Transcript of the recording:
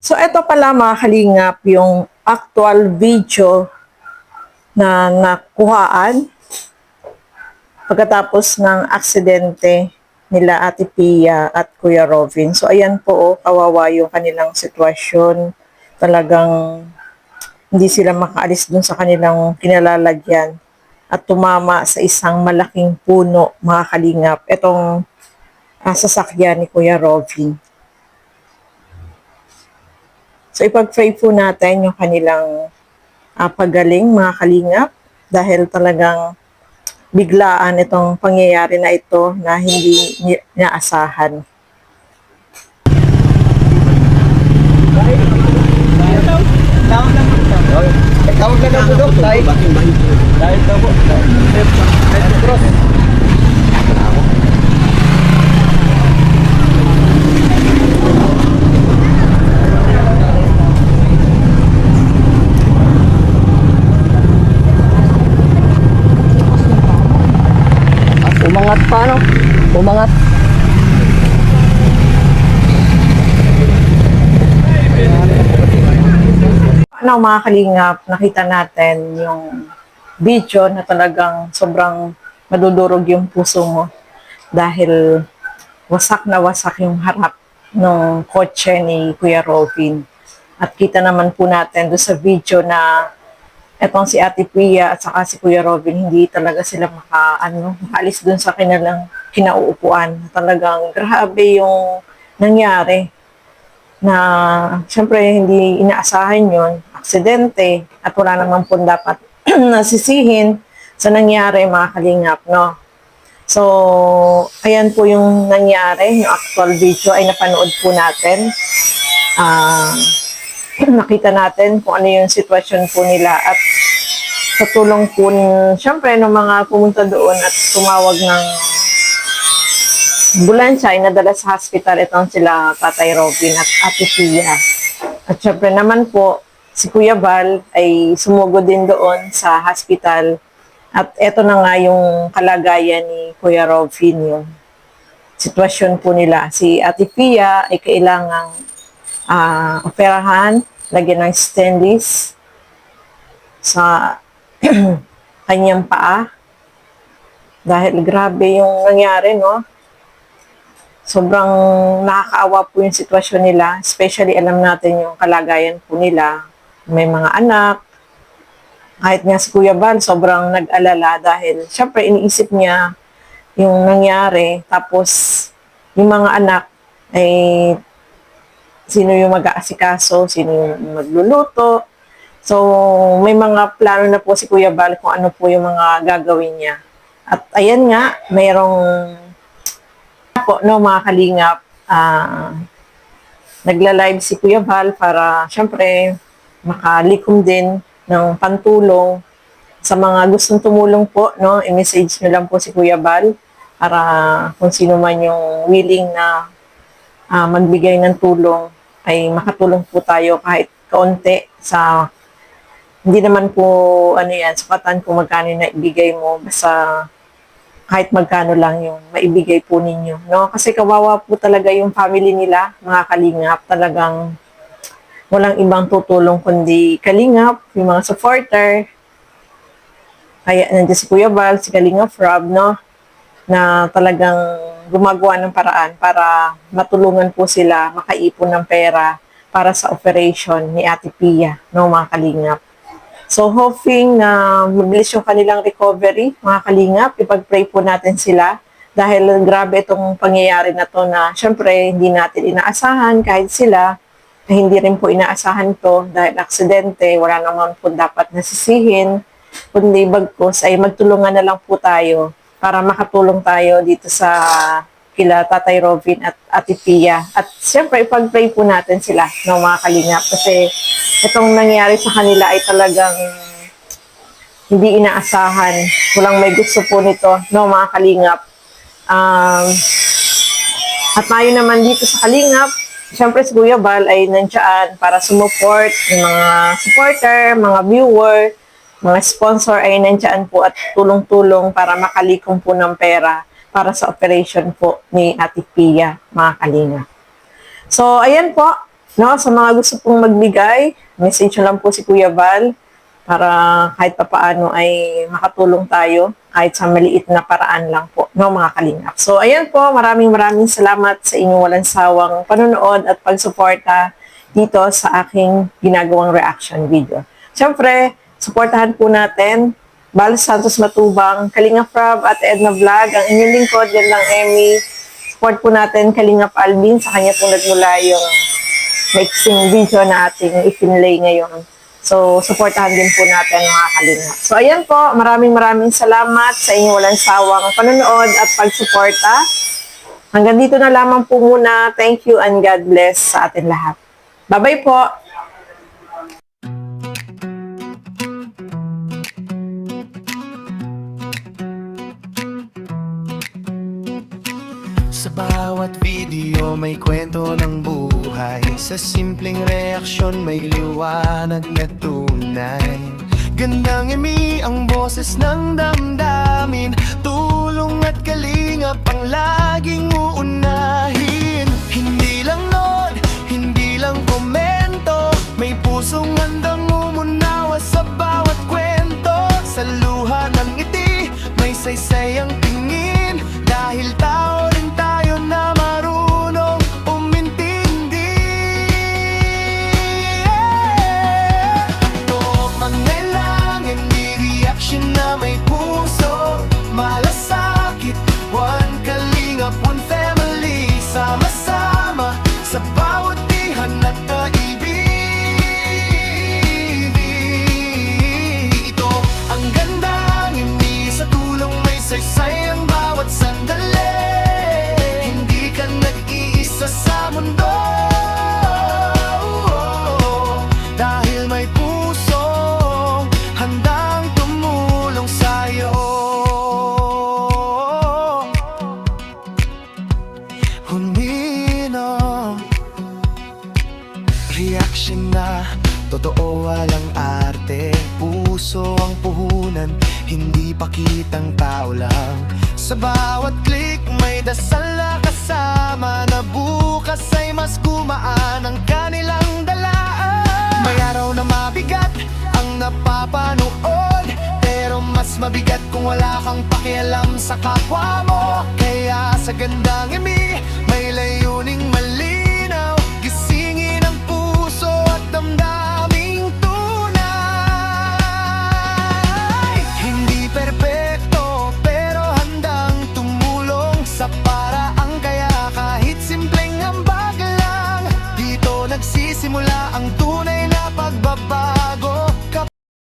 So, ito pala mga kalingap, yung actual video na nakuhaan pagkatapos ng aksidente nila Ate Pia at Kuya Robin. So, ayan po, kawawa yung kanilang sitwasyon. Talagang hindi sila makaalis dun sa kanilang kinalalagyan at tumama sa isang malaking puno, mga kalingap. Itong sasakyan ni Kuya Robin. So, ipag-pray po natin yung kanilang pagaling, mga kalingap, dahil talagang biglaan itong pangyayari na ito na hindi inaasahan. Tawag na lang po daw, tayo. Dahil daw po. Cross. Umangat pa, no? Umangat. Ano mga kalingap, nakita natin yung video na talagang sobrang madudurog yung puso mo dahil wasak na wasak yung harap ng kotse ni Kuya Robin. At kita naman po natin doon sa video na etong si Ate Pia at saka si Kuya Robin, hindi talaga sila makaalis doon sa kanilang kinauupuan. Talagang grabe yung nangyari na siyempre hindi inaasahan yon, aksidente, at wala naman po dapat nasisihin sa nangyari, mga kalingap, no? So, ayan po yung nangyari, yung actual video ay napanood po natin. Nakita natin kung ano yung sitwasyon po nila at sa tulong po, siyempre, ng mga pumunta doon at tumawag ng ambulansya ay nadala sa hospital itong sila Tatay Robin at Ate Pia. At syempre naman po, si Kuya Val ay sumugod din doon sa hospital. At eto na nga yung kalagayan ni Kuya Robin, yung sitwasyon po nila. Si Ate Pia ay kailangang operahan, lagyan ng stainless sa kanyang paa. Dahil grabe yung nangyari, no? Sobrang nakakaawa po yung sitwasyon nila. Especially alam natin yung kalagayan po nila. May mga anak. Kahit nga si Kuya Val, sobrang nag-alala dahil syempre iniisip niya yung nangyari. Tapos yung mga anak ay sino yung mag-aasikaso, sino yung magluluto. So may mga plano na po si Kuya Val kung ano po yung mga gagawin niya. At ayan nga, mayroong po, no, mga kalingap, nagla-live si Kuya Val para syempre makalikom din ng pantulong sa mga gustong tumulong po, no, i-message nyo lang po si Kuya Val para kung sino man yung willing na magbigay ng tulong ay makatulong po tayo kahit kaunti sa hindi naman po sukatan kung magkano na ibigay mo, basta kahit magkano lang yung maibigay po ninyo, no? Kasi kawawa po talaga yung family nila, mga kalingap. Talagang walang ibang tutulong kundi kalingap, yung mga supporter. Kaya nandiyan si Kuya Val, si Kalingap Rob, no? Na talagang gumagawa ng paraan para matulungan po sila makaipon ng pera para sa operation ni Ate Pia, no, mga kalingap. So, hoping na mabilis yung kanilang recovery, mga kalingap. Ipag-pray po natin sila dahil grabe itong pangyayari na to na syempre hindi natin inaasahan kahit sila hindi rin po inaasahan to dahil aksidente, wala naman po dapat nasisihin. Kundi bagkus ay magtulungan na lang po tayo para makatulong tayo dito sa kila Tatay Robin at Ate Pia. At syempre, ipag-pray po natin sila, no, mga kalingap. Kasi itong nangyari sa kanila ay talagang hindi inaasahan. Walang may gusto po nito, no, mga kalingap. At tayo naman dito sa Kalingap, syempre si Kuya Val ay nandiyan para sumuport yung mga supporter, mga viewer, mga sponsor ay nandiyan po at tulong-tulong para makalikom po ng pera para sa operation po ni Ate Pia, mga Kalingap. So, ayan po. No, sa mga gusto pong magbigay, message nyo lang po si Kuya Val para kahit papaano ay makatulong tayo kahit sa maliit na paraan lang po, no, mga kalingap. So, ayan po, maraming salamat sa inyong walang sawang panonood at pagsuporta dito sa aking ginagawang reaction video. Siyempre, suportahan po natin Val Santos Matubang, Kalingap Rob at Edna Vlog, ang inyong lingkod, yan lang Emmy. Support po natin Kalingap Alvin, sa kanya po nagmula yung mixing video na ating ikinlay ngayon. So, supportahan din po natin mga kalingap. So, ayan po, maraming salamat sa inyong walang sawang panonood at pagsuporta. Hanggang dito na lamang po muna. Thank you and God bless sa atin lahat. Bye-bye po! Sa bawat video may kwento ng buhay. Sa simpleng reaksyon may liwanag na tunay. Gandang imi ang boses ng damdamin. Tulong at kalingap ang laging uunahin. Hindi lang nod, hindi lang komento. May pusong handang umunawa sa bawat kwento. Sa luha ng ngiti, may saysay ang tingin. Dahil tao rin tayo na marunong umintindi. Ito mga lang, hindi reaction na may puso. Malasakit, one kalingap, one family. Sama-sama sa bawat dihan at kaibig. Ito ang ganda, hindi sa tulong may saysay ang bawat sandali. Hindi ka nag-iisa sa mundo, dahil may puso handang tumulong sa'yo. Humino, reaction na totoo, walang arte. Puso ang puhunan, hindi pakitang tao lang. Sa bawat click may dasal na kasama, na bukas ay mas gumaan ang kanilang dalaan. May araw na mabigat ang napapanood, pero mas mabigat kung wala kang pakialam sa kapwa mo. Kaya sa gandang imi may layuning malinaw, gisingin ang puso at damdaming tunay. Hindi perpekto pero handang tumulong sa paraan, kaya kahit simpleng ambag lang, dito nagsisimula ang tunay.